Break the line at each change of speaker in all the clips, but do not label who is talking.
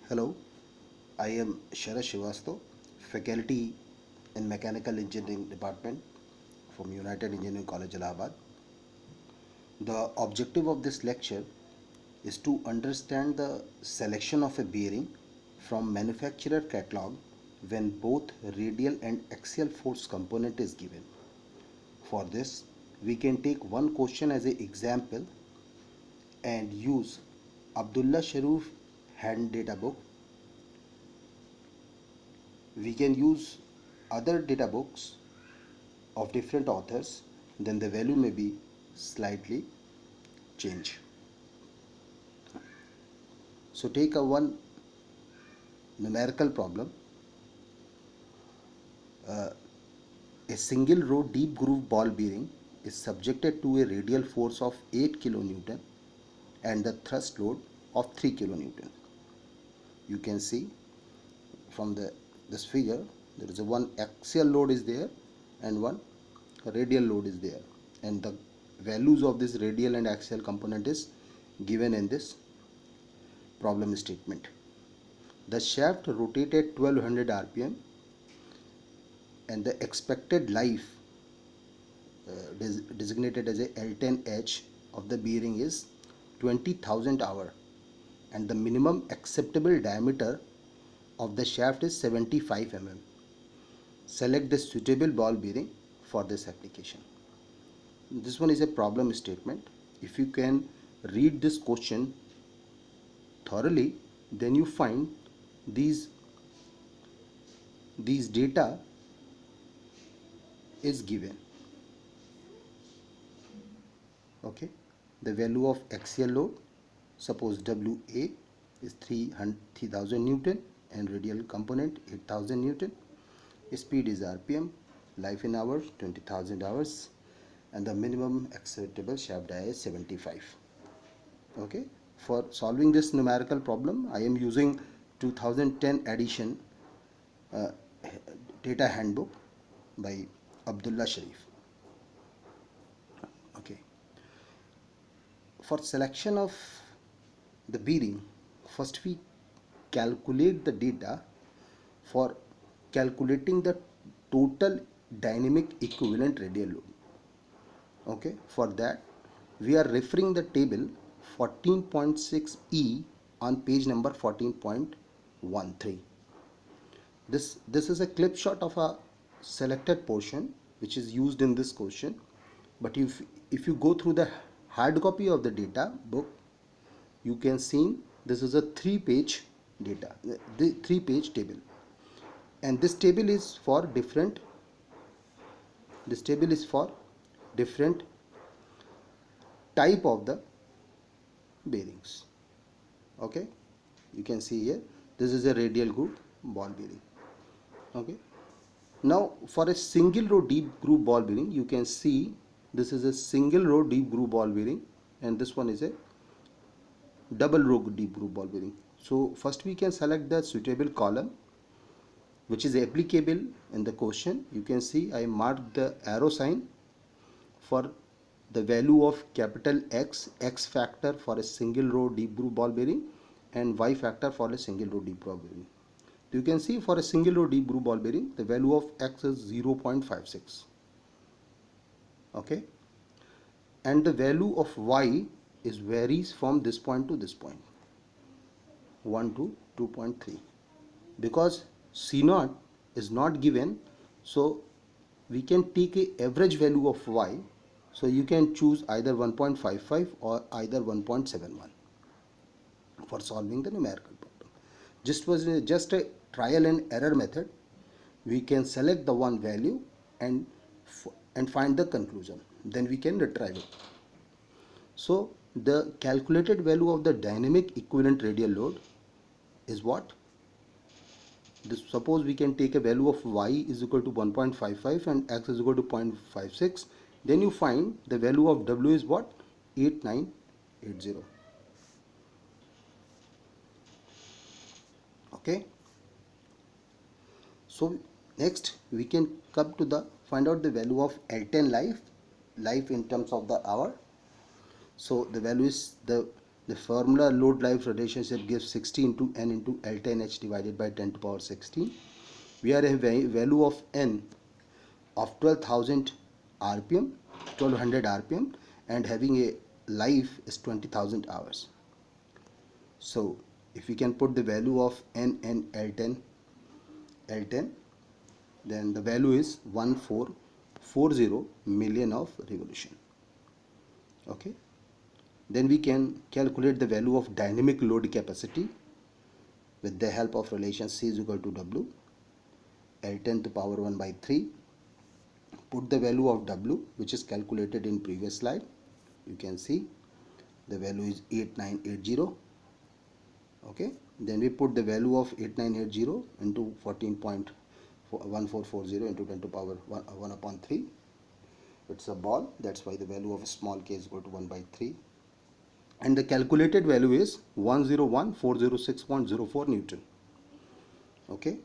Hello, I am Shara Srivastav, faculty in Mechanical Engineering Department from United Engineering College, Allahabad. The objective of this lecture is to understand the selection of a bearing from manufacturer catalog when both radial and axial force component is given. For this, we can take one question as an example and use Abdullah Sharoof hand data book. We can use other data books of different authors, then the value may be slightly changed. So take a one numerical problem. A single row deep groove ball bearing is subjected to a radial force of 8 kN and the thrust load of 3 kN. You can see from this figure there is a one axial load is there and one radial load is there, and the values of this radial and axial component is given in this problem statement. The shaft rotated 1200 rpm and the expected life designated as a L10H of the bearing is 20,000 hour, and the minimum acceptable diameter of the shaft is 75 mm. Select the suitable ball bearing for this application. This one is a problem statement. If you can read this question thoroughly, then you find these data is given. Okay, the value of axial load, suppose WA is 3000 Newton and radial component 8000 Newton. Speed is RPM, life in hours 20,000 hours, and the minimum acceptable shaft diameter is 75. Okay, for solving this numerical problem I am using 2010 edition data handbook by Abdullah Sharif. Okay, for selection of the bearing, first we calculate the data for calculating the total dynamic equivalent radial load. Okay, for that we are referring the table 14.6e on page number 14.13. This is a clip shot of a selected portion which is used in this question, but if you go through the hard copy of the data book, you can see this is a 3-page data, the 3-page table, and this table is for different type of the bearings. Okay, you can see here this is a radial groove ball bearing. Okay, now for a single row deep groove ball bearing, you can see this is a single row deep groove ball bearing and this one is a double row deep groove ball bearing. So first we can select the suitable column which is applicable in the question. You can see I marked the arrow sign for the value of capital X factor for a single row deep groove ball bearing and Y factor for a single row deep groove bearing. You can see for a single row deep groove ball bearing the value of X is 0.56. Okay, and the value of Y is varies from this point to this point, 1 to 2.3. Because C0 is not given, so we can take a average value of Y. So you can choose either 1.55 or either 1.71 for solving the numerical problem. Just a trial and error method. We can select the one value and find the conclusion. Then we can retrieve it. So the calculated value of the dynamic equivalent radial load is what? Suppose we can take a value of Y is equal to 1.55 and X is equal to 0.56. Then you find the value of W is what? 8980. Okay. So next we can come to the find out the value of L10 life in terms of the hour. So the value is the The formula load life relationship gives 60 into n into L10H divided by 10 to power 16. We are a value of n of 12,000 rpm, 1200 rpm, and having a life is 20,000 hours. So if we can put the value of n and L10, then the value is 1440 million of revolution. Okay. Then we can calculate the value of dynamic load capacity with the help of relation C is equal to W, L10 to power 1 by 3. Put the value of W, which is calculated in previous slide. You can see the value is 8980. Okay. Then we put the value of 8980 into 14.1440 into 10 to power 1 upon 3. It's a ball. That's why the value of small k is equal to 1 by 3. And the calculated value is 101,406.04 Newton. Okay.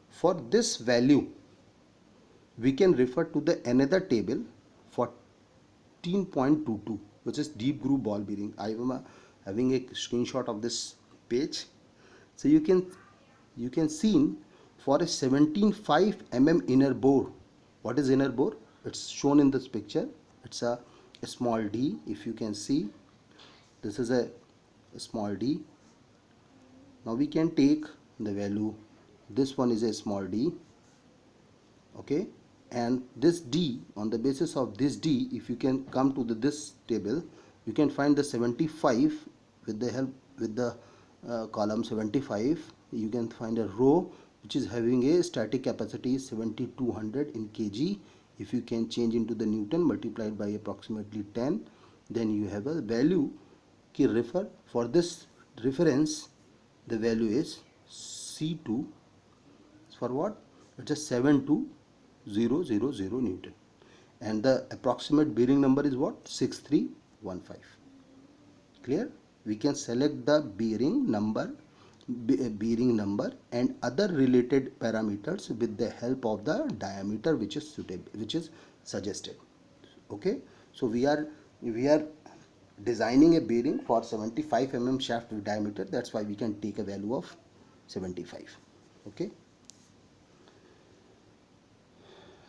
For this value, we can refer to the another table 14.22, which is deep groove ball bearing. I am having a screenshot of this page. So you can see for a 17.5 mm inner bore. What is inner bore? It's shown in this picture. It's a small d. If you can see, this is a small d. Now we can take the value. This one is a small d. Okay, and this d, on the basis of this d, if you can come to this table, you can find the 75 with the help with the column 75. You can find a row which is having a static capacity 7200 in kg. If you can change into the Newton multiplied by approximately 10, then you have a value. Refer for this reference, the value is C2 for what? It's a 72000 Newton, and the approximate bearing number is what? 6315. Clear? We can select the bearing number and other related parameters with the help of the diameter which is suitable, which is suggested. Okay, so we are designing a bearing for 75 mm shaft diameter. That's why we can take a value of 75. Okay.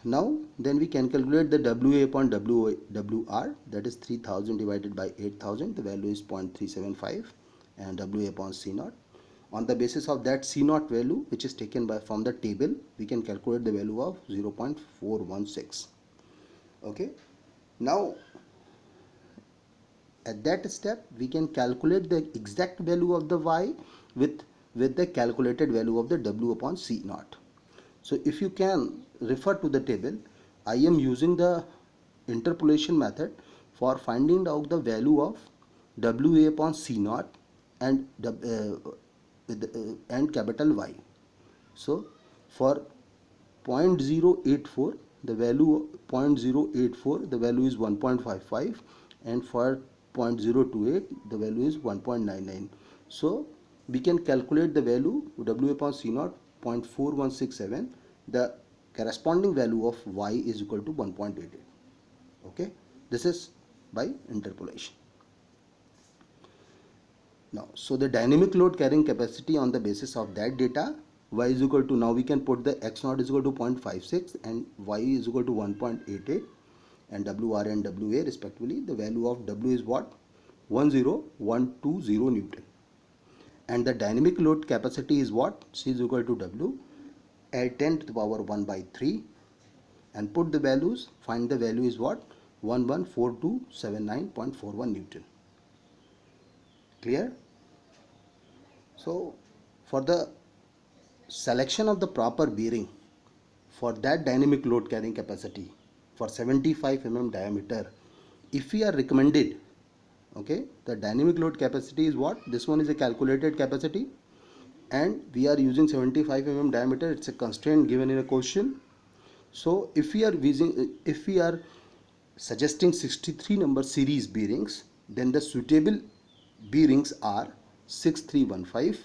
Now then we can calculate the WA upon WR, that is 3000 divided by 8000. The value is 0.375, and WA upon C0. On the basis of that C0 value, which is taken from the table, we can calculate the value of 0.416. Okay. Now at that step, we can calculate the exact value of the Y with the calculated value of the W upon C0. So if you can refer to the table, I am using the interpolation method for finding out the value of WA upon C0 and and capital Y. So for 0.084, the value 0.084, the value is 1.55, and for 0.028, the value is 1.99. So we can calculate the value W upon C0 0.4167. The corresponding value of Y is equal to 1.88. Okay, this is by interpolation. Now, so the dynamic load carrying capacity on the basis of that data, Y is equal to, now we can put the X0 is equal to 0.56 and Y is equal to 1.88, and WR and WA respectively. The value of W is what? 10120 Newton. And the dynamic load capacity is what? C is equal to W, L10 to the power 1 by 3, and put the values. Find the value is what? 114279.41 Newton. Clear? So for the selection of the proper bearing for that dynamic load carrying capacity for 75 mm diameter, if we are recommended, okay, the dynamic load capacity is what? This one is a calculated capacity, and we are using 75 mm diameter. It's a constraint given in a question. So if we are suggesting 63 number series bearings, then the suitable bearings are 6315,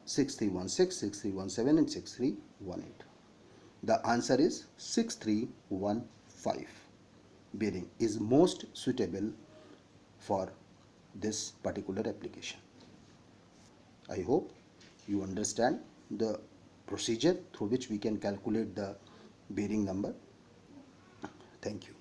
6316, 6317 and 6318. The answer is 6315 bearing is most suitable for this particular application. I hope you understand the procedure through which we can calculate the bearing number. Thank you.